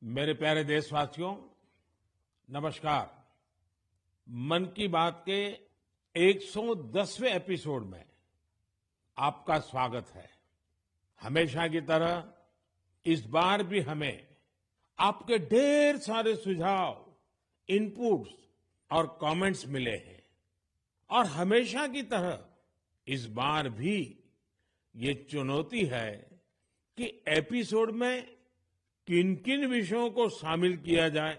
मेरे प्यारे देशवासियों, नमस्कार। मन की बात के 110वें एपिसोड में आपका स्वागत है। हमेशा की तरह इस बार भी हमें आपके ढेर सारे सुझाव, इनपुट्स और कमेंट्स मिले हैं और हमेशा की तरह इस बार भी ये चुनौती है कि एपिसोड में किन-किन विषयों को शामिल किया जाए।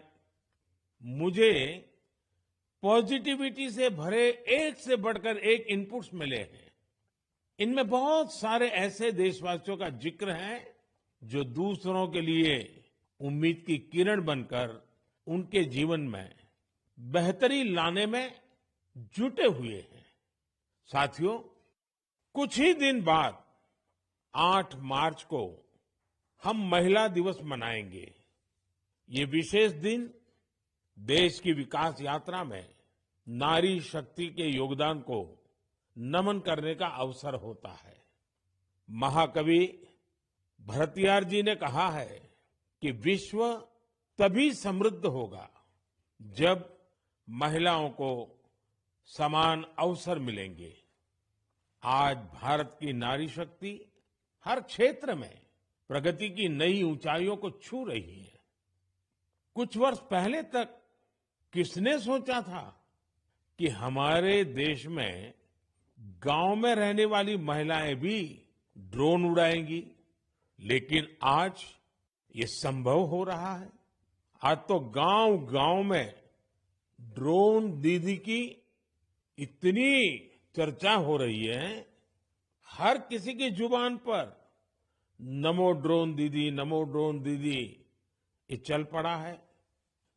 मुझे पॉजिटिविटी से भरे एक से बढ़कर एक इनपुट्स मिले हैं। इनमें बहुत सारे ऐसे देशवासियों का जिक्र है जो दूसरों के लिए उम्मीद की किरण बनकर उनके जीवन में बेहतरी लाने में जुटे हुए हैं। साथियों, कुछ ही दिन बाद 8 मार्च को हम महिला दिवस मनाएंगे। ये विशेष दिन देश की विकास यात्रा में नारी शक्ति के योगदान को नमन करने का अवसर होता है। महाकवि भरतियार जी ने कहा है कि विश्व तभी समृद्ध होगा जब महिलाओं को समान अवसर मिलेंगे। आज भारत की नारी शक्ति हर क्षेत्र में प्रगति की नई ऊंचाइयों को छू रही है। कुछ वर्ष पहले तक किसने सोचा था कि हमारे देश में गांव में रहने वाली महिलाएं भी ड्रोन उड़ाएंगी, लेकिन आज ये संभव हो रहा है। आज तो गांव-गांव में ड्रोन दीदी की इतनी चर्चा हो रही है, हर किसी की जुबान पर नमो ड्रोन दीदी, नमो ड्रोन दीदी ये चल पड़ा है।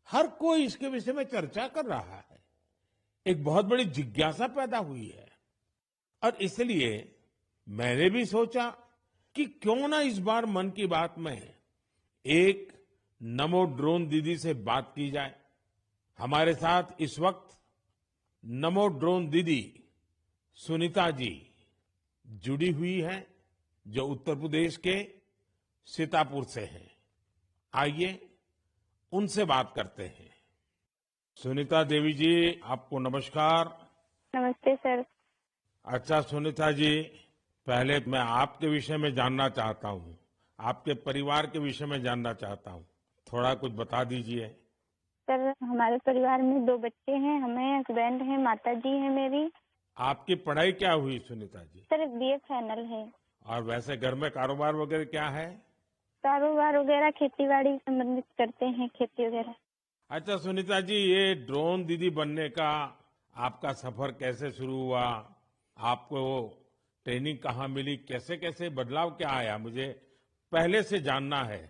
हर कोई इसके विषय में चर्चा कर रहा है। एक बहुत बड़ी जिज्ञासा पैदा हुई है और इसलिए मैंने भी सोचा कि क्यों ना इस बार मन की बात में एक नमो ड्रोन दीदी से बात की जाए। हमारे साथ इस वक्त नमो ड्रोन दीदी सुनीता जी जुड़ी हुई हैं, जो उत्तर प्रदेश के सीतापुर से हैं। आइए उनसे बात करते हैं। सुनीता देवी जी, आपको नमस्कार। नमस्ते सर। अच्छा सुनीता जी, पहले मैं आपके विषय में जानना चाहता हूँ, आपके परिवार के विषय में जानना चाहता हूँ। थोड़ा कुछ बता दीजिए। सर, हमारे परिवार में 2 बच्चे हैं, हमें हस्बैंड हैं, माता जी हैं मेरी। आपकी पढ़ाई क्या हुई Sunita ji? Sir, BA final है। और वैसे घर में कारोबार वगैरह क्या है? कारोबार वगैरह खेती-बाड़ी संबंधित करते हैं, खेती वगैरह। अच्छा सुनीता जी, ये ड्रोन दीदी बनने का आपका सफर कैसे शुरू हुआ? आपको ट्रेनिंग कहाँ मिली? कैसे कैसे बदलाव क्या आया? मुझे पहले से जानना है।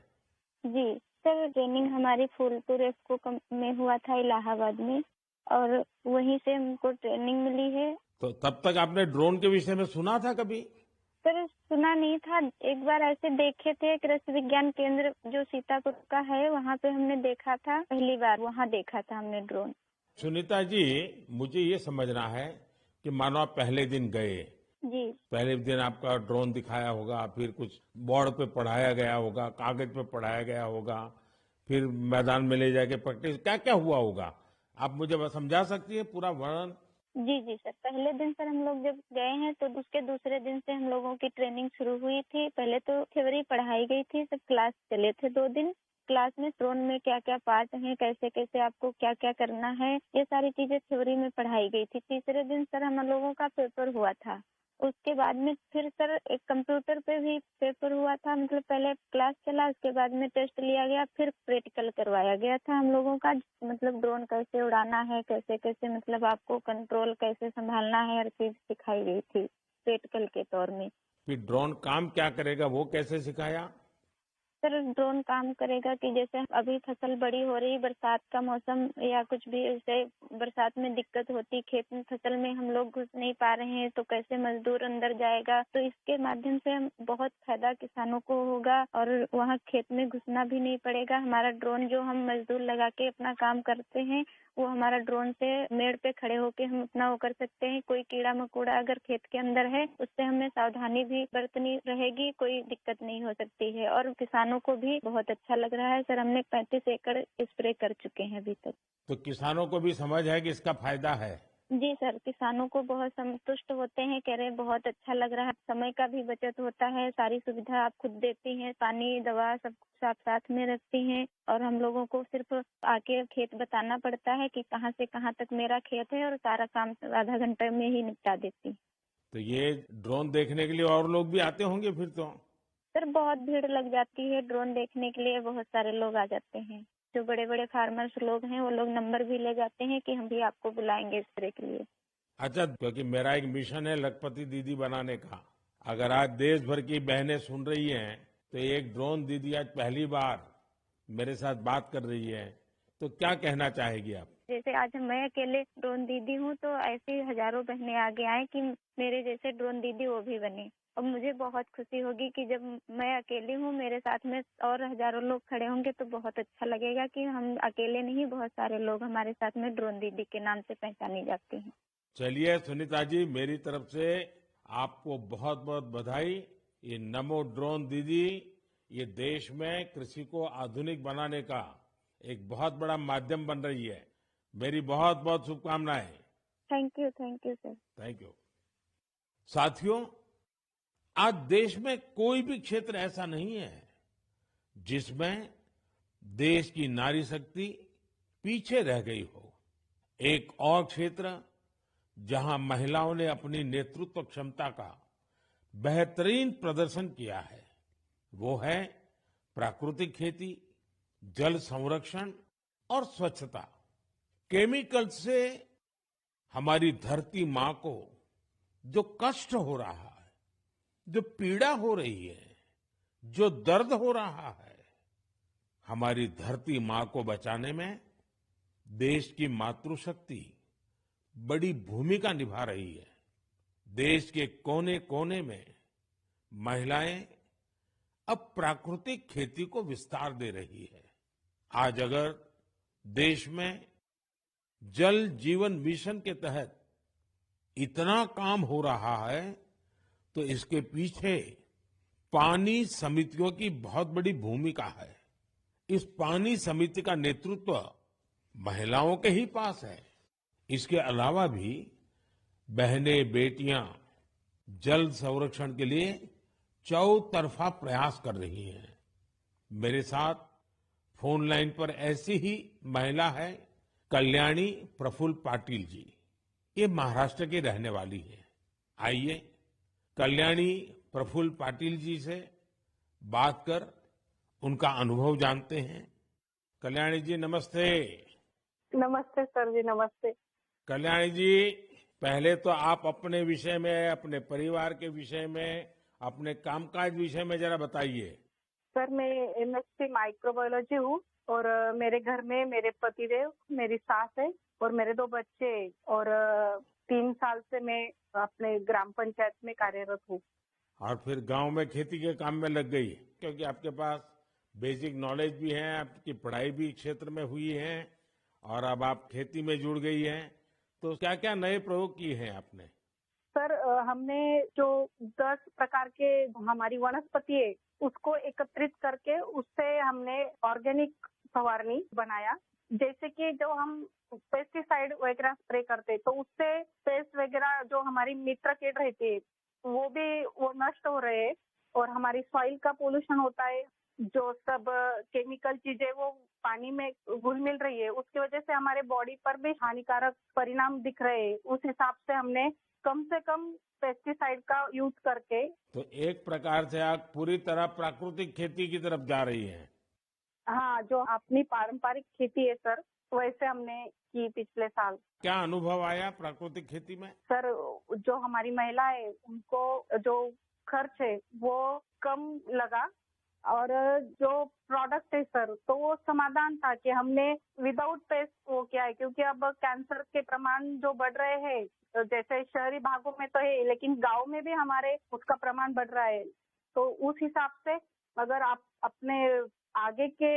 जी सर, ट्रेनिंग हमारी फूलपुर एफको में हुआ था, इलाहाबाद में, और वहीं से हमको ट्रेनिंग मिली है। तो तब तक आपने ड्रोन के विषय में सुना था कभी? सर, सुना नहीं था। एक बार ऐसे देखे थे, कृषि विज्ञान केंद्र जो सीतापुर का है, वहाँ पे हमने देखा था। पहली बार वहाँ देखा था हमने ड्रोन। सुनीता जी, मुझे ये समझना है कि मानो आप पहले दिन गए, जी पहले दिन आपका ड्रोन दिखाया होगा, फिर कुछ बोर्ड पे पढ़ाया गया होगा, कागज पे पढ़ाया गया होगा, फिर मैदान में ले जाके प्रैक्टिस, क्या क्या हुआ होगा? आप मुझे बस समझा सकती है पूरा वर्णन? जी सर, पहले दिन सर हम लोग जब गए हैं तो उसके दूसरे दिन से हम लोगों की ट्रेनिंग शुरू हुई थी। पहले तो थ्योरी पढ़ाई गई थी, सब क्लास चले थे 2 दिन। क्लास में ड्रोन में क्या क्या पार्ट हैं, कैसे कैसे आपको क्या क्या करना है, ये सारी चीजें थ्योरी में पढ़ाई गई थी। तीसरे दिन सर हम लोगों का पेपर हुआ था। उसके बाद में फिर सर एक कंप्यूटर पे भी पेपर हुआ था। मतलब पहले क्लास चला, उसके बाद में टेस्ट लिया गया, फिर प्रैक्टिकल करवाया गया था हम लोगों का। मतलब ड्रोन कैसे उड़ाना है, कैसे कैसे मतलब आपको कंट्रोल कैसे संभालना है, हर चीज सिखाई गई थी प्रैक्टिकल के तौर में। फिर ड्रोन काम क्या करेगा, वो कैसे सिखाया? सर, ड्रोन काम करेगा कि जैसे अभी फसल बड़ी हो रही, बरसात का मौसम या कुछ भी, ऐसे बरसात में दिक्कत होती, खेत में फसल में हम लोग घुस नहीं पा रहे हैं, तो कैसे मजदूर अंदर जाएगा। तो इसके माध्यम से हम बहुत फायदा किसानों को होगा और वहाँ खेत में घुसना भी नहीं पड़ेगा। हमारा ड्रोन जो हम मजदूर लगा के अपना काम करते हैं, वो हमारा ड्रोन से मेड़ पे खड़े होके हम अपना वो कर सकते हैं। कोई कीड़ा मकोड़ा अगर खेत के अंदर है, उससे हमें सावधानी भी बरतनी रहेगी, कोई दिक्कत नहीं हो सकती है। और किसानों को भी बहुत अच्छा लग रहा है सर। हमने 35 एकड़ स्प्रे कर चुके हैं अभी तक। तो किसानों को भी समझ है कि इसका फायदा है। जी सर, किसानों को बहुत संतुष्ट होते हैं, कह रहे हैं बहुत अच्छा लग रहा है, समय का भी बचत होता है, सारी सुविधा आप खुद देती हैं, पानी दवा सब कुछ आप साथ में रखती हैं और हम लोगों को सिर्फ आके खेत बताना पड़ता है कि कहाँ से कहाँ तक मेरा खेत है और सारा काम आधा घंटे में ही निपटा देती। तो ये ड्रोन देखने के लिए और लोग भी आते होंगे फिर तो। सर बहुत भीड़ लग जाती है, ड्रोन देखने के लिए बहुत सारे लोग आ जाते हैं। जो बड़े बड़े फार्मर्स लोग हैं वो लोग नंबर भी ले जाते हैं कि हम भी आपको बुलाएंगे स्प्रे के लिए। अच्छा, क्योंकि मेरा एक मिशन है लखपति दीदी बनाने का। अगर आज देश भर की बहनें सुन रही हैं, तो एक ड्रोन दीदी आज पहली बार मेरे साथ बात कर रही है, तो क्या कहना चाहेगी आप? जैसे आज मैं अकेले ड्रोन दीदी हूँ, तो ऐसे ही हजारों बहनें आगे आए कि मेरे जैसे ड्रोन दीदी वो भी बने। और मुझे बहुत खुशी होगी कि जब मैं अकेली हूँ, मेरे साथ में और हजारों लोग खड़े होंगे तो बहुत अच्छा लगेगा कि हम अकेले नहीं, बहुत सारे लोग हमारे साथ में ड्रोन दीदी के नाम से पहचानी जाती हैं। चलिए सुनीता जी, मेरी तरफ से आपको बहुत बहुत बधाई। ये नमो ड्रोन दीदी, ये देश में कृषि को आधुनिक बनाने का एक बहुत बड़ा माध्यम बन रही है। मेरी बहुत बहुत शुभकामनाएं। Thank you sir. Thank you. साथियों, आज देश में कोई भी क्षेत्र ऐसा नहीं है जिसमें देश की नारी शक्ति पीछे रह गई हो। एक और क्षेत्र जहां महिलाओं ने अपनी नेतृत्व क्षमता का बेहतरीन प्रदर्शन किया है, वो है प्राकृतिक खेती, जल संरक्षण और स्वच्छता। केमिकल से हमारी धरती माँ को जो कष्ट हो रहा है, जो पीड़ा हो रही है, जो दर्द हो रहा है, हमारी धरती माँ को बचाने में देश की मातृशक्ति बड़ी भूमिका निभा रही है। देश के कोने कोने में महिलाएं अब प्राकृतिक खेती को विस्तार दे रही है। आज अगर देश में जल जीवन मिशन के तहत इतना काम हो रहा है, तो इसके पीछे पानी समितियों की बहुत बड़ी भूमिका है। इस पानी समिति का नेतृत्व महिलाओं के ही पास है। इसके अलावा भी बहनें बेटियां जल संरक्षण के लिए चौतरफा प्रयास कर रही हैं। मेरे साथ फोन लाइन पर ऐसी ही महिला है कल्याणी प्रफुल्ल पाटिल जी। ये महाराष्ट्र की रहने वाली है। आइए कल्याणी प्रफुल्ल पाटिल जी से बात कर उनका अनुभव जानते हैं। कल्याणी जी नमस्ते। नमस्ते सर जी, नमस्ते। कल्याणी जी, पहले तो आप अपने विषय में, अपने परिवार के विषय में, अपने कामकाज विषय में जरा बताइए। सर मैं एमएससी माइक्रोबायोलॉजी हूँ और मेरे घर में मेरे पतिदेव, मेरी सास है और मेरे 2 बच्चे और 3 साल से मैं अपने ग्राम पंचायत में कार्यरत हूँ। और फिर गांव में खेती के काम में लग गई, क्योंकि आपके पास बेसिक नॉलेज भी है, आपकी पढ़ाई भी क्षेत्र में हुई है और अब आप खेती में जुड़ गई हैं। तो क्या क्या नए प्रयोग किए हैं आपने? सर हमने जो 10 प्रकार के हमारी वनस्पति है उसको एकत्रित करके उससे हमने ऑर्गेनिक फवारनी बनाया। जैसे कि जो हम पेस्टिसाइड वगैरह स्प्रे करते तो उससे पेस्ट वगैरह जो हमारी मित्र कीट रहती है वो नष्ट हो रहे हैं और हमारी सॉइल का पोल्यूशन होता है। जो सब केमिकल चीजें वो पानी में घुल मिल रही है, उसकी वजह से हमारे बॉडी पर भी हानिकारक परिणाम दिख रहे हैं। उस हिसाब से हमने कम से कम पेस्टिसाइड का यूज करके। तो एक प्रकार से आप पूरी तरह प्राकृतिक खेती की तरफ जा रही हैं। हाँ, जो अपनी पारंपरिक खेती है सर, वैसे हमने की पिछले साल। क्या अनुभव आया प्राकृतिक खेती में? सर जो हमारी महिला है उनको जो खर्च है वो कम लगा और जो प्रोडक्ट है सर तो वो समाधान था कि हमने विदाउट पेस्ट वो किया है, क्योंकि अब कैंसर के प्रमाण जो बढ़ रहे हैं, जैसे शहरी भागों में तो है लेकिन गांव में भी हमारे उसका प्रमाण बढ़ रहा है। तो उस हिसाब से अगर आप अपने आगे के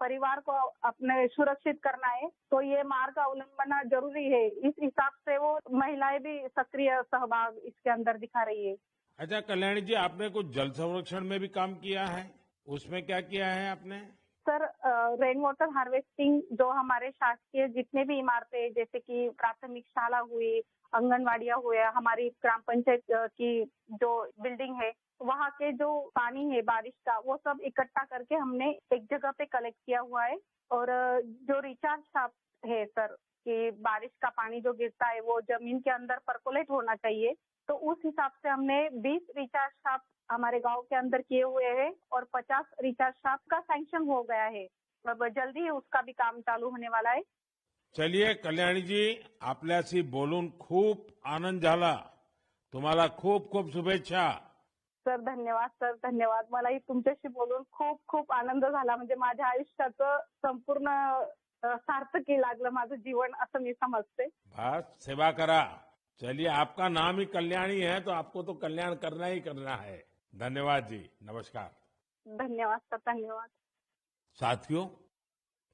परिवार को अपने सुरक्षित करना है, तो ये मार्ग अवलंबना जरूरी है। इस हिसाब से वो महिलाएं भी सक्रिय सहभाग इसके अंदर दिखा रही है। अच्छा कल्याणी जी, आपने कुछ जल संरक्षण में भी काम किया है, उसमें क्या किया है आपने? सर, रेन वाटर हार्वेस्टिंग जो हमारे शासकीय जितने भी इमारतें जैसे कि प्राथमिक शाला हुई, आंगनवाड़ियाँ हुए, हमारी ग्राम पंचायत की जो बिल्डिंग है, वहाँ के जो पानी है बारिश का, वो सब इकट्ठा करके हमने एक जगह पे कलेक्ट किया हुआ है। और जो रिचार्ज शाफ्ट है सर, कि बारिश का पानी जो गिरता है वो जमीन के अंदर परकोलेट होना चाहिए, तो उस हिसाब से हमने 20 रिचार्ज शाफ्ट हमारे गांव के अंदर किए हुए हैं और 50 रिचार्ज शाफ्ट का सैंक्शन हो गया है। अब जल्दी उसका भी काम चालू होने वाला है। चलिए कल्याणी जी, आपल्याशी बोलून खूप आनंद झाला. तुम्हाला खूप खूप शुभेच्छा. सर धन्यवाद, सर धन्यवाद. मलाही तुमच्याशी बोलून खूप खूप आनंद झाला. म्हणजे माझ्या आयुष्याचं संपूर्ण सार्थकी लागलं माझं जीवन असं मी समजते. बस सेवा करा. चलिए, आपका नाम ही कल्याणी है तो आपको तो कल्याण करना ही करना है. धन्यवाद जी. नमस्कार. धन्यवाद सर, धन्यवाद. साथियों,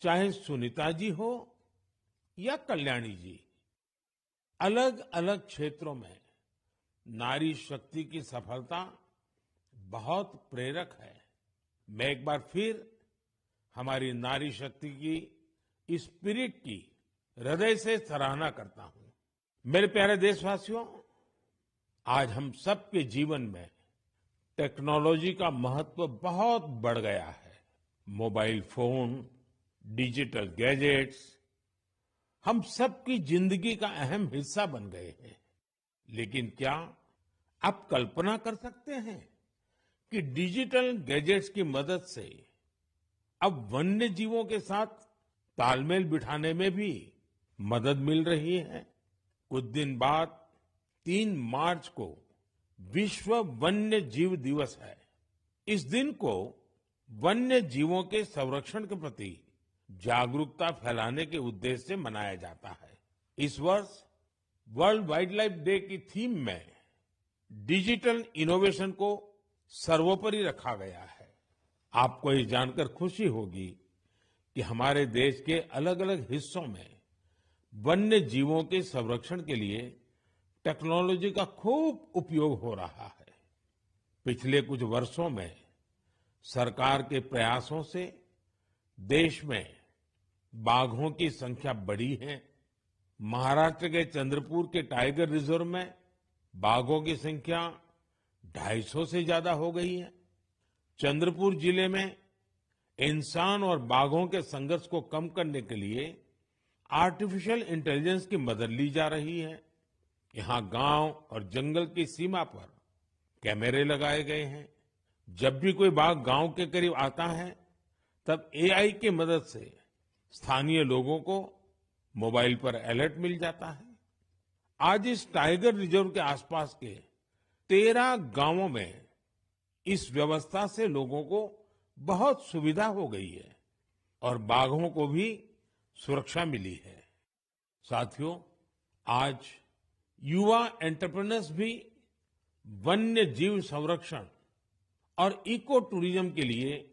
चाहे सुनीता जी हो या कल्याणी जी, अलग अलग क्षेत्रों में नारी शक्ति की सफलता बहुत प्रेरक है. मैं एक बार फिर हमारी नारी शक्ति की इस स्पिरिट की हृदय से सराहना करता हूं. मेरे प्यारे देशवासियों, आज हम सबके जीवन में टेक्नोलॉजी का महत्व बहुत बढ़ गया है. मोबाइल फोन, डिजिटल गैजेट्स हम सबकी जिंदगी का अहम हिस्सा बन गए हैं. लेकिन क्या आप कल्पना कर सकते हैं कि डिजिटल गैजेट्स की मदद से अब वन्य जीवों के साथ तालमेल बिठाने में भी मदद मिल रही है. कुछ दिन बाद 3 मार्च को विश्व वन्य जीव दिवस है. इस दिन को वन्य जीवों के संरक्षण के प्रति जागरूकता फैलाने के उद्देश्य से मनाया जाता है. इस वर्ष वर्ल्ड वाइल्ड लाइफ डे की थीम में डिजिटल इनोवेशन को सर्वोपरि रखा गया है. आपको ये जानकर खुशी होगी कि हमारे देश के अलग अलग हिस्सों में वन्य जीवों के संरक्षण के लिए टेक्नोलॉजी का खूब उपयोग हो रहा है. पिछले कुछ वर्षों में सरकार के प्रयासों से देश में बाघों की संख्या बढ़ी है. महाराष्ट्र के चंद्रपुर के टाइगर रिजर्व में बाघों की संख्या 250 से ज्यादा हो गई है. चंद्रपुर जिले में इंसान और बाघों के संघर्ष को कम करने के लिए आर्टिफिशियल इंटेलिजेंस की मदद ली जा रही है. यहाँ गांव और जंगल की सीमा पर कैमरे लगाए गए हैं. जब भी कोई बाघ गांव के करीब आता है, तब एआई की मदद से स्थानीय लोगों को मोबाइल पर अलर्ट मिल जाता है. आज इस टाइगर रिजर्व के आसपास के 13 गांवों में इस व्यवस्था से लोगों को बहुत सुविधा हो गई है और बाघों को भी सुरक्षा मिली है. साथियों, आज युवा एंटरप्रेन्योर्स भी वन्य जीव संरक्षण और इको टूरिज्म के लिए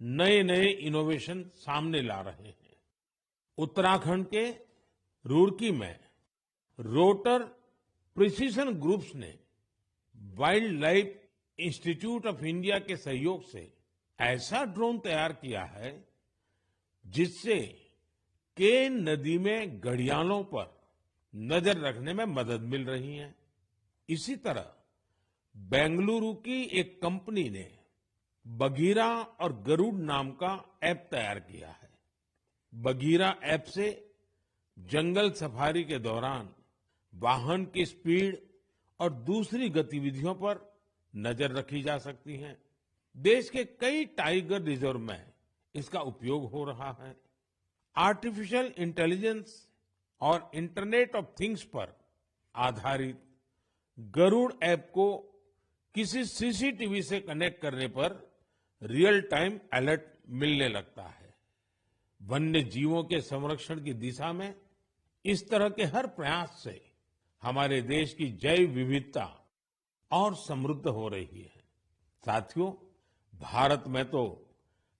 नए नए इनोवेशन सामने ला रहे हैं. उत्तराखंड के रुड़की में रोटर प्रिसीजन ग्रुप्स ने wild life institute of India के सहयोग से ऐसा ड्रोन तैयार किया है जिससे केन नदी में घड़ियालों पर नजर रखने में मदद मिल रही है. इसी तरह बेंगलुरु की एक कंपनी ने बघीरा और गरुड़ नाम का ऐप तैयार किया है. बघीरा ऐप से जंगल सफारी के दौरान वाहन की स्पीड और दूसरी गतिविधियों पर नजर रखी जा सकती है. देश के कई टाइगर रिजर्व में इसका उपयोग हो रहा है. आर्टिफिशियल इंटेलिजेंस और इंटरनेट ऑफ थिंग्स पर आधारित गरुड़ ऐप को किसी सीसीटीवी से कनेक्ट करने पर रियल टाइम अलर्ट मिलने लगता है. वन्य जीवों के संरक्षण की दिशा में इस तरह के हर प्रयास से हमारे देश की जैव विविधता और समृद्ध हो रही है. साथियों, भारत में तो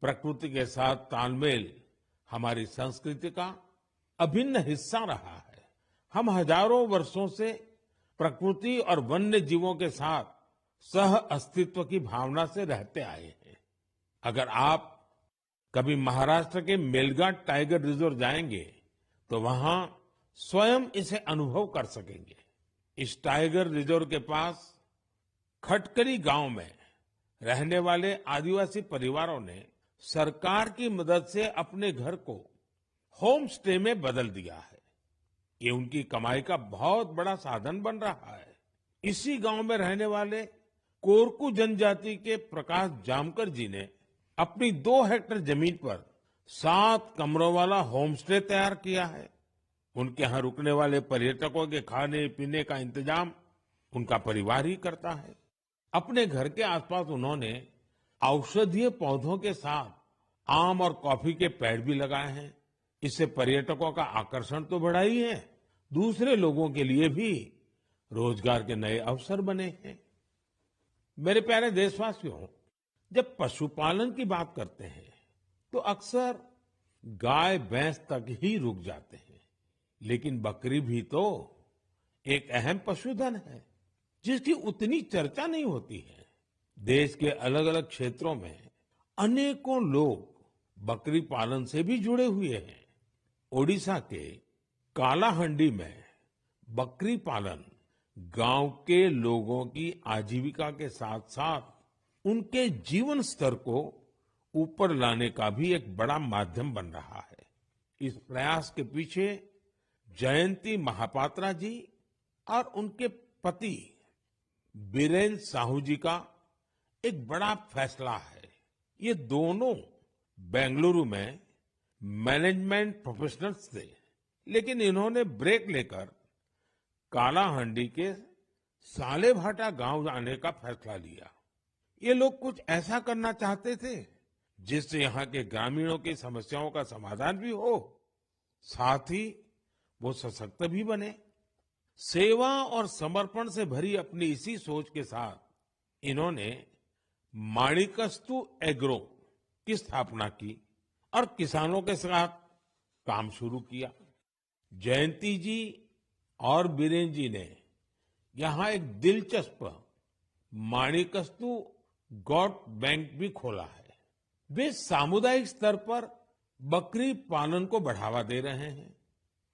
प्रकृति के साथ तालमेल हमारी संस्कृति का अभिन्न हिस्सा रहा है। हम हजारों वर्षों से प्रकृति और वन्य जीवों के साथ सह अस्तित्व की भावना से रहते आए हैं। अगर आप कभी महाराष्ट्र के मेलघाट टाइगर रिजर्व जाएंगे तो वहां स्वयं इसे अनुभव कर सकेंगे। इस टाइगर रिजर्व के पास खटकली गांव में रहने वाले आदिवासी परिवारों ने सरकार की मदद से अपने घर को होम स्टे में बदल दिया है। ये उनकी कमाई का बहुत बड़ा साधन बन रहा है। इसी गांव में रहने वाले कोरकू जनजाति के प्रकाश जामकर जी ने अपनी 2 हेक्टेयर जमीन पर 7 कमरों वाला होम स्टे तैयार किया है। उनके यहाँ रुकने वाले पर्यटकों के खाने पीने का इंतजाम उनका परिवार ही करता है। अपने घर के आसपास उन्होंने औषधीय पौधों के साथ आम और कॉफी के पेड़ भी लगाए हैं। इससे पर्यटकों का आकर्षण तो बढ़ा ही है, दूसरे लोगों के लिए भी रोजगार के नए अवसर बने हैं। मेरे प्यारे देशवासियों, जब पशुपालन की बात करते हैं तो अक्सर गाय भैंस तक ही रुक जाते हैं, लेकिन बकरी भी तो एक अहम पशुधन है जिसकी उतनी चर्चा नहीं होती है। देश के अलग अलग क्षेत्रों में अनेकों लोग बकरी पालन से भी जुड़े हुए हैं। ओडिशा के कालाहंडी में बकरी पालन गांव के लोगों की आजीविका के साथ साथ उनके जीवन स्तर को ऊपर लाने का भी एक बड़ा माध्यम बन रहा है। इस प्रयास के पीछे जयंती महापात्रा जी और उनके पति बीरेन साहू जी का एक बड़ा फैसला है। ये दोनों बेंगलुरु में मैनेजमेंट प्रोफेशनल्स थे, लेकिन इन्होंने ब्रेक लेकर कालाहंडी के सालेभाटा गांव जाने का फैसला लिया। ये लोग कुछ ऐसा करना चाहते थे जिससे यहाँ के ग्रामीणों की समस्याओं का समाधान भी हो, साथ ही वो सशक्त भी बने। सेवा और समर्पण से भरी अपनी इसी सोच के साथ इन्होंने माणिकस्तु एग्रो की स्थापना की और किसानों के साथ काम शुरू किया। जयंती जी और बीरेन जी ने यहाँ एक दिलचस्प माणिकस्तु गॉट बैंक भी खोला है। वे सामुदायिक स्तर पर बकरी पालन को बढ़ावा दे रहे हैं।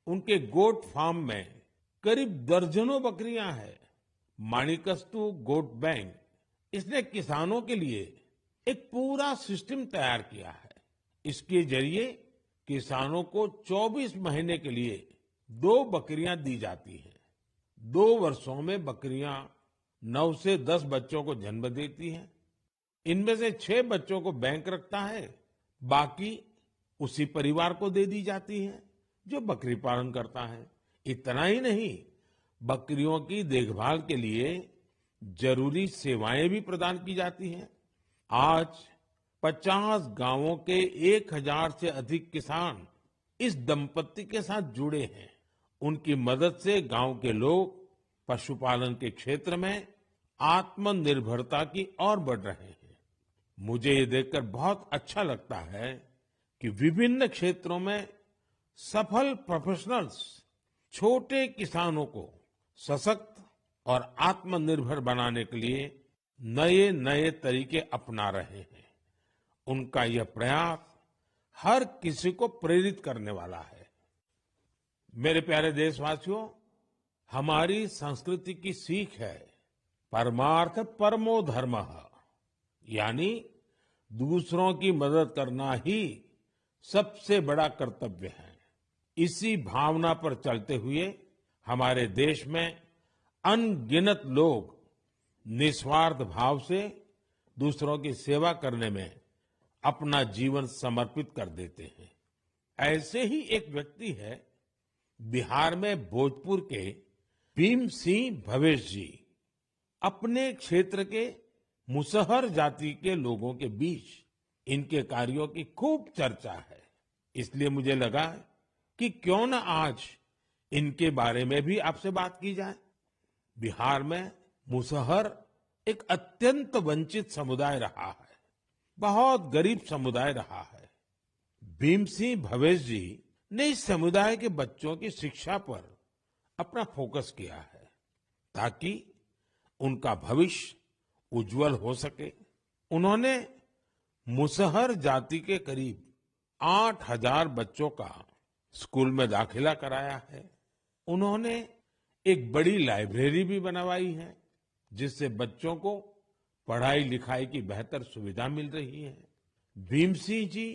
उनके गोट फार्म में करीब दर्जनों बकरियां हैं। माणिकस्तु गोट बैंक इसने किसानों के लिए एक पूरा सिस्टम तैयार किया है। इसके जरिए किसानों को 24 महीने के लिए 2 बकरियां दी जाती हैं। 2 वर्षों में बकरियां 9 से 10 बच्चों को जन्म देती हैं। इनमें से 6 बच्चों को बैंक रखता है, बाकी उसी परिवार को दे दी जाती है जो बकरी पालन करता है। इतना ही नहीं, बकरियों की देखभाल के लिए जरूरी सेवाएं भी प्रदान की जाती हैं। आज 50 गांवों के 1000 से अधिक किसान इस दंपत्ति के साथ जुड़े हैं। उनकी मदद से गांव के लोग पशुपालन के क्षेत्र में आत्मनिर्भरता की ओर बढ़ रहे हैं। मुझे ये देखकर बहुत अच्छा लगता है कि विभिन्न क्षेत्रों में सफल प्रोफेशनल्स छोटे किसानों को सशक्त और आत्मनिर्भर बनाने के लिए नए नए तरीके अपना रहे हैं। उनका यह प्रयास हर किसी को प्रेरित करने वाला है। मेरे प्यारे देशवासियों, हमारी संस्कृति की सीख है परमार्थ परमो धर्मः, यानी दूसरों की मदद करना ही सबसे बड़ा कर्तव्य है। इसी भावना पर चलते हुए हमारे देश में अनगिनत लोग निस्वार्थ भाव से दूसरों की सेवा करने में अपना जीवन समर्पित कर देते हैं। ऐसे ही एक व्यक्ति है बिहार में भोजपुर के भीम सिंह भवेश जी। अपने क्षेत्र के मुसहर जाति के लोगों के बीच इनके कार्यों की खूब चर्चा है। इसलिए मुझे लगा कि क्यों न आज इनके बारे में भी आपसे बात की जाए। बिहार में मुसहर एक अत्यंत वंचित समुदाय रहा है, बहुत गरीब समुदाय रहा है। भीम सिंह भवेश जी ने इस समुदाय के बच्चों की शिक्षा पर अपना फोकस किया है ताकि उनका भविष्य उज्जवल हो सके। उन्होंने मुसहर जाति के करीब 8,000 बच्चों का स्कूल में दाखिला कराया है। उन्होंने एक बड़ी लाइब्रेरी भी बनवाई है जिससे बच्चों को पढ़ाई लिखाई की बेहतर सुविधा मिल रही है। भीम सिंह जी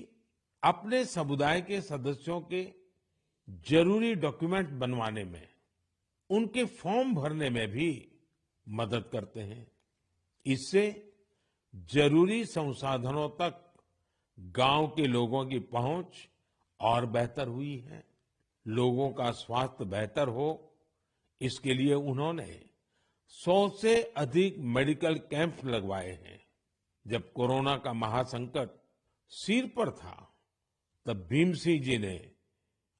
अपने समुदाय के सदस्यों के जरूरी डॉक्यूमेंट बनवाने में, उनके फॉर्म भरने में भी मदद करते हैं। इससे जरूरी संसाधनों तक गांव के लोगों की पहुंच और बेहतर हुई है। लोगों का स्वास्थ्य बेहतर हो, इसके लिए उन्होंने 100 से अधिक मेडिकल कैंप लगवाए हैं। जब कोरोना का महासंकट सिर पर था, तब भीम सिंह जी ने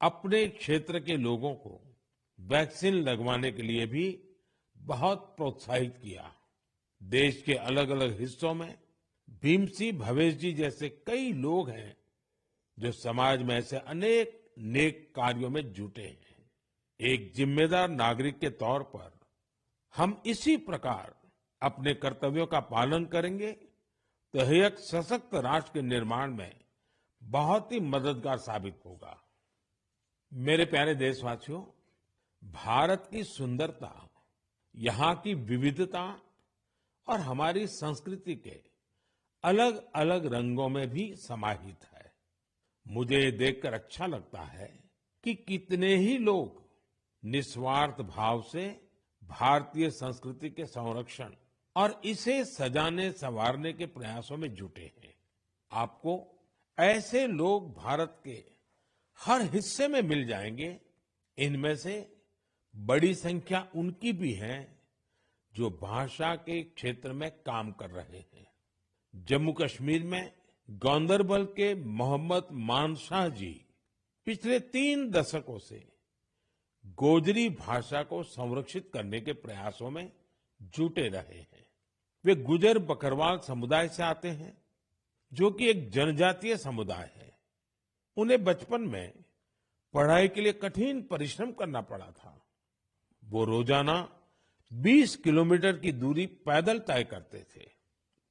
अपने क्षेत्र के लोगों को वैक्सीन लगवाने के लिए भी बहुत प्रोत्साहित किया। देश के अलग अलग हिस्सों में भीम सिंह भवेश जी जैसे कई लोग हैं जो समाज में ऐसे अनेक नेक कार्यों में जुटे हैं। एक जिम्मेदार नागरिक के तौर पर हम इसी प्रकार अपने कर्तव्यों का पालन करेंगे तो यह एक सशक्त राष्ट्र के निर्माण में बहुत ही मददगार साबित होगा। मेरे प्यारे देशवासियों, भारत की सुंदरता यहाँ की विविधता और हमारी संस्कृति के अलग अलग रंगों में भी समाहित है। मुझे ये देखकर अच्छा लगता है कि कितने ही लोग निस्वार्थ भाव से भारतीय संस्कृति के संरक्षण और इसे सजाने संवारने के प्रयासों में जुटे हैं। आपको ऐसे लोग भारत के हर हिस्से में मिल जाएंगे। इनमें से बड़ी संख्या उनकी भी है जो भाषा के क्षेत्र में काम कर रहे हैं। जम्मू कश्मीर में गांदरबल के मोहम्मद मानशाह जी पिछले 3 दशकों से गोजरी भाषा को संरक्षित करने के प्रयासों में जुटे रहे हैं। वे गुजर बकरवाल समुदाय से आते हैं जो कि एक जनजातीय समुदाय है। उन्हें बचपन में पढ़ाई के लिए कठिन परिश्रम करना पड़ा था। वो रोजाना 20 किलोमीटर की दूरी पैदल तय करते थे।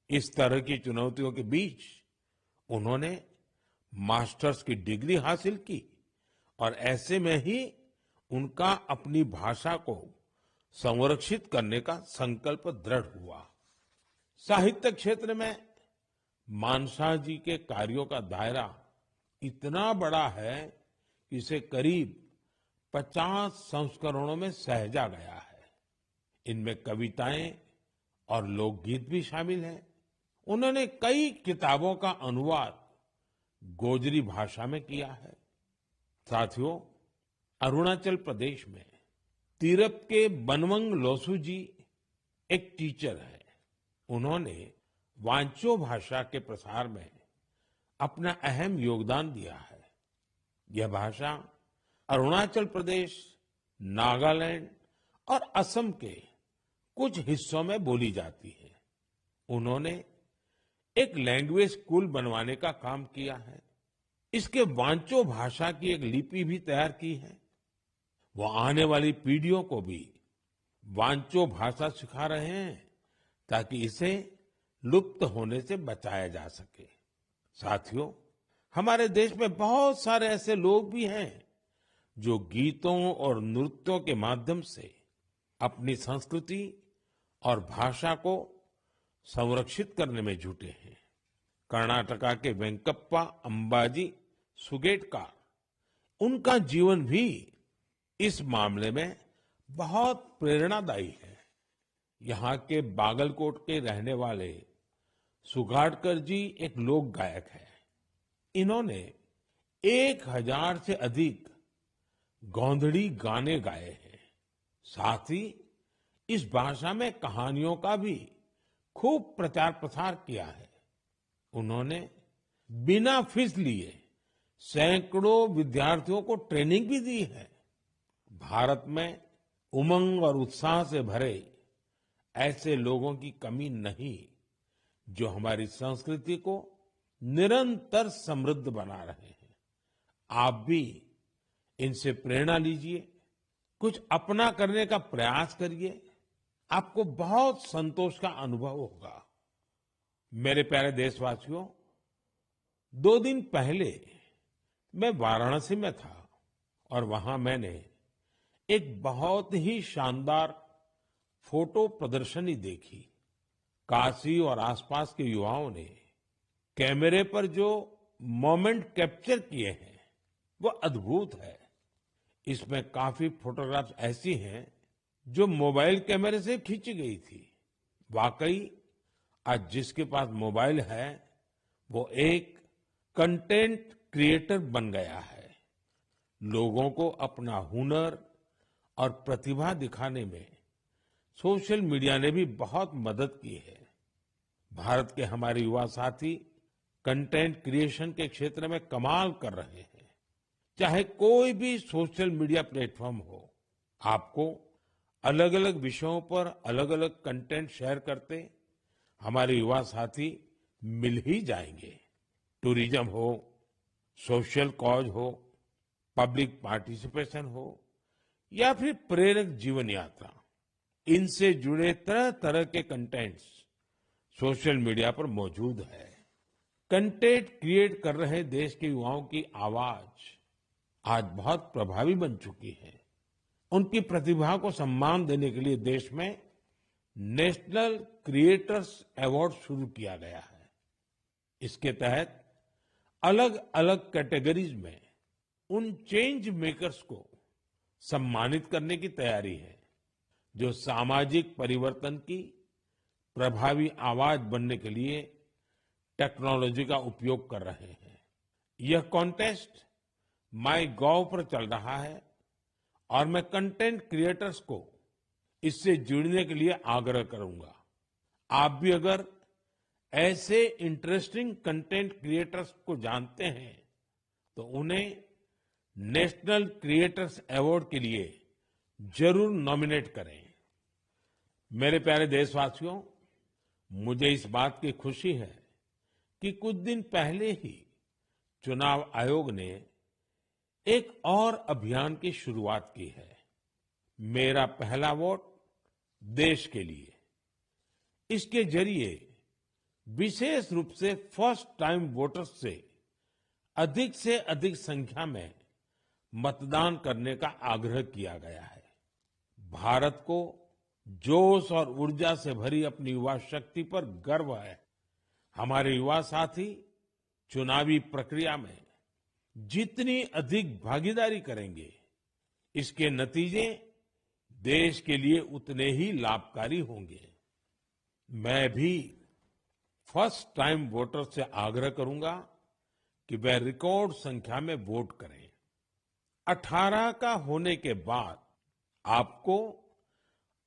इस तरह की चुनौतियों के बीच उन्होंने मास्टर्स की डिग्री हासिल की और ऐसे में ही उनका अपनी भाषा को संरक्षित करने का संकल्प दृढ़ हुआ। साहित्य क्षेत्र में मानशाह जी के कार्यों का दायरा इतना बड़ा है कि इसे करीब 50 संस्करणों में सहेजा गया है। इनमें कविताएं और लोकगीत भी शामिल हैं। उन्होंने कई किताबों का अनुवाद गोजरी भाषा में किया है। साथियों, अरुणाचल प्रदेश में तीरप के बनवंग लोसू जी एक टीचर है। उन्होंने वांचो भाषा के प्रसार में अपना अहम योगदान दिया है। यह भाषा अरुणाचल प्रदेश, नागालैंड और असम के कुछ हिस्सों में बोली जाती है। उन्होंने एक लैंग्वेज स्कूल बनवाने का काम किया है। इसके वांचो भाषा की एक लिपि भी तैयार की है। वो आने वाली पीढ़ियों को भी वांचो भाषा सिखा रहे हैं ताकि इसे लुप्त होने से बचाया जा सके। साथियों, हमारे देश में बहुत सारे ऐसे लोग भी हैं जो गीतों और नृत्यों के माध्यम से अपनी संस्कृति और भाषा को संरक्षित करने में जुटे हैं। कर्नाटका के वेंकप्पा अंबाजी सुगेटकर, उनका जीवन भी इस मामले में बहुत प्रेरणादायी है। यहाँ के बागलकोट के रहने वाले सुगाटकर जी एक लोक गायक हैं। इन्होंने 1000 से अधिक गोंधड़ी गाने गाए हैं। साथ ही इस भाषा में कहानियों का भी खूब प्रचार प्रसार किया है। उन्होंने बिना फीस लिए सैकड़ों विद्यार्थियों को ट्रेनिंग भी दी है। भारत में उमंग और उत्साह से भरे ऐसे लोगों की कमी नहीं जो हमारी संस्कृति को निरंतर समृद्ध बना रहे हैं। आप भी इनसे प्रेरणा लीजिए, कुछ अपना करने का प्रयास करिए, आपको बहुत संतोष का अनुभव होगा। मेरे प्यारे देशवासियों, 2 दिन पहले मैं वाराणसी में था और वहां मैंने एक बहुत ही शानदार फोटो प्रदर्शनी देखी। काशी और आसपास के युवाओं ने कैमरे पर जो मोमेंट कैप्चर किए हैं वो अद्भुत है। इसमें काफी फोटोग्राफ्स ऐसी हैं जो मोबाइल कैमरे से खींची गई थी। वाकई आज जिसके पास मोबाइल है वो एक कंटेंट क्रिएटर बन गया है। लोगों को अपना हुनर और प्रतिभा दिखाने में सोशल मीडिया ने भी बहुत मदद की है। भारत के हमारे युवा साथी कंटेंट क्रिएशन के क्षेत्र में कमाल कर रहे हैं। चाहे कोई भी सोशल मीडिया प्लेटफॉर्म हो, आपको अलग अलग विषयों पर अलग अलग कंटेंट शेयर करते हमारे युवा साथी मिल ही जाएंगे। टूरिज्म हो, सोशल कॉज हो, पब्लिक पार्टिसिपेशन हो या फिर प्रेरक जीवन यात्रा, इनसे जुड़े तरह तरह के कंटेंट्स सोशल मीडिया पर मौजूद है। कंटेंट क्रिएट कर रहे देश के युवाओं की आवाज आज बहुत प्रभावी बन चुकी है। उनकी प्रतिभा को सम्मान देने के लिए देश में नेशनल क्रिएटर्स अवार्ड शुरू किया गया है। इसके तहत अलग अलग कैटेगरीज में उन चेंज मेकर्स को सम्मानित करने की तैयारी है जो सामाजिक परिवर्तन की प्रभावी आवाज बनने के लिए टेक्नोलॉजी का उपयोग कर रहे हैं। यह कॉन्टेस्ट माईगॉव पर चल रहा है और मैं कंटेंट क्रिएटर्स को इससे जुड़ने के लिए आग्रह करूंगा। आप भी अगर ऐसे इंटरेस्टिंग कंटेंट क्रिएटर्स को जानते हैं तो उन्हें नेशनल क्रिएटर्स अवार्ड के लिए जरूर नॉमिनेट करें। मेरे प्यारे देशवासियों, मुझे इस बात की खुशी है कि कुछ दिन पहले ही चुनाव आयोग ने एक और अभियान की शुरुआत की है, मेरा पहला वोट देश के लिए। इसके जरिए विशेष रूप से फर्स्ट टाइम वोटर्स से अधिक संख्या में मतदान करने का आग्रह किया गया है। भारत को जोश और ऊर्जा से भरी अपनी युवा शक्ति पर गर्व है। हमारे युवा साथी चुनावी प्रक्रिया में जितनी अधिक भागीदारी करेंगे, इसके नतीजे देश के लिए उतने ही लाभकारी होंगे। मैं भी फर्स्ट टाइम वोटर से आग्रह करूंगा कि वह रिकॉर्ड संख्या में वोट करें। 18 का होने के बाद आपको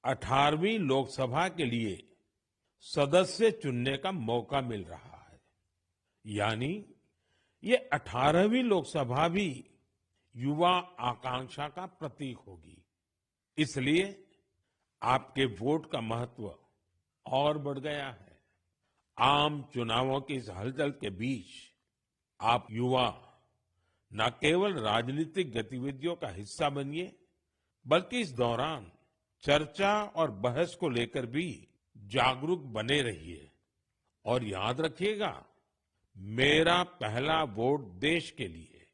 18वीं लोकसभा के लिए सदस्य चुनने का मौका मिल रहा है। यानी ये 18वीं लोकसभा भी युवा आकांक्षा का प्रतीक होगी। इसलिए आपके वोट का महत्व और बढ़ गया है। आम चुनावों की इस हलचल के बीच आप युवा न केवल राजनीतिक गतिविधियों का हिस्सा बनिए, बल्कि इस दौरान चर्चा और बहस को लेकर भी जागरूक बने रहिए। और याद रखिएगा, मेरा पहला वोट देश के लिए।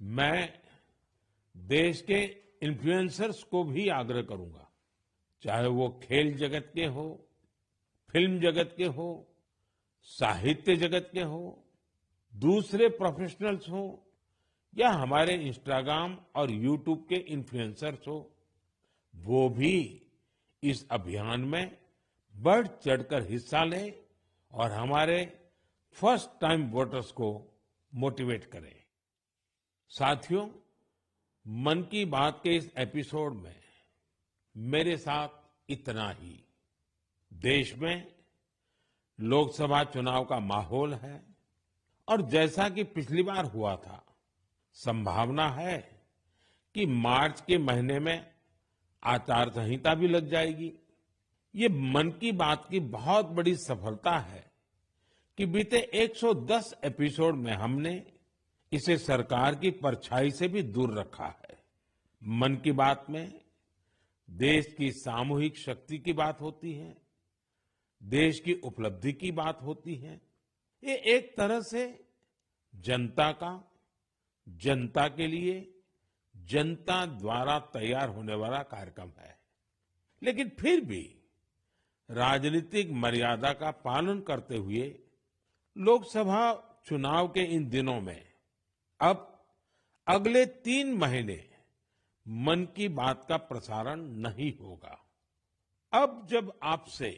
मैं देश के इन्फ्लुएंसर्स को भी आग्रह करूंगा, चाहे वो खेल जगत के हो, फिल्म जगत के हो, साहित्य जगत के हो, दूसरे प्रोफेशनल्स हो या हमारे इंस्टाग्राम और यूट्यूब के इन्फ्लुएंसर्स हो, वो भी इस अभियान में बढ़ चढ़कर हिस्सा लें और हमारे फर्स्ट टाइम वोटर्स को मोटिवेट करें। साथियों, मन की बात के इस एपिसोड में मेरे साथ इतना ही। देश में लोकसभा चुनाव का माहौल है और जैसा कि पिछली बार हुआ था, संभावना है कि मार्च के महीने में आचार संहिता भी लग जाएगी। ये मन की बात की बहुत बड़ी सफलता है कि बीते 110 एपिसोड में हमने इसे सरकार की परछाई से भी दूर रखा है। मन की बात में देश की सामूहिक शक्ति की बात होती है, देश की उपलब्धि की बात होती है। ये एक तरह से जनता का, जनता के लिए, जनता द्वारा तैयार होने वाला कार्यक्रम है। लेकिन फिर भी राजनीतिक मर्यादा का पालन करते हुए लोकसभा चुनाव के इन दिनों में अब अगले 3 महीने मन की बात का प्रसारण नहीं होगा। अब जब आपसे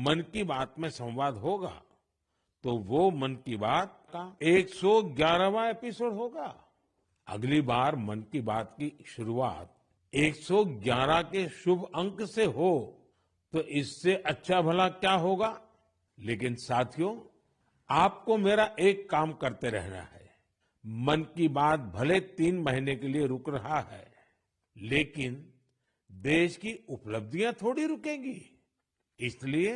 मन की बात में संवाद होगा तो वो मन की बात का 111वां एपिसोड होगा। अगली बार मन की बात की शुरुआत 111 के शुभ अंक से हो तो इससे अच्छा भला क्या होगा। लेकिन साथियों, आपको मेरा एक काम करते रहना है। मन की बात भले 3 महीने के लिए रुक रहा है, लेकिन देश की उपलब्धियां थोड़ी रुकेंगी। इसलिए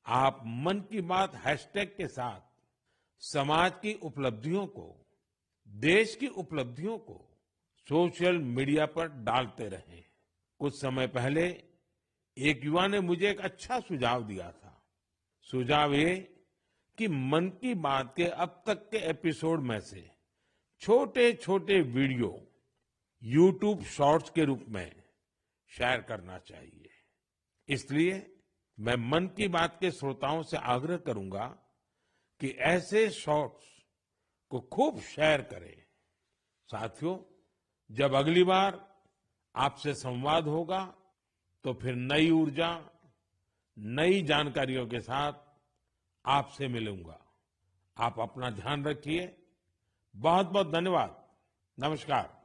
आप मन की बात हैशटैग के साथ समाज की उपलब्धियों को, देश की उपलब्धियों को सोशल मीडिया पर डालते रहें। कुछ समय पहले एक युवा ने मुझे एक अच्छा सुझाव दिया था। सुझाव ये कि मन की बात के अब तक के एपिसोड में से छोटे छोटे वीडियो YouTube शॉर्ट्स के रूप में शेयर करना चाहिए। इसलिए मैं मन की बात के श्रोताओं से आग्रह करूंगा कि ऐसे शॉर्ट्स को खूब शेयर करें। साथियों, जब अगली बार आपसे संवाद होगा तो फिर नई ऊर्जा, नई जानकारियों के साथ आपसे मिलूंगा। आप अपना ध्यान रखिए। बहुत बहुत धन्यवाद। नमस्कार।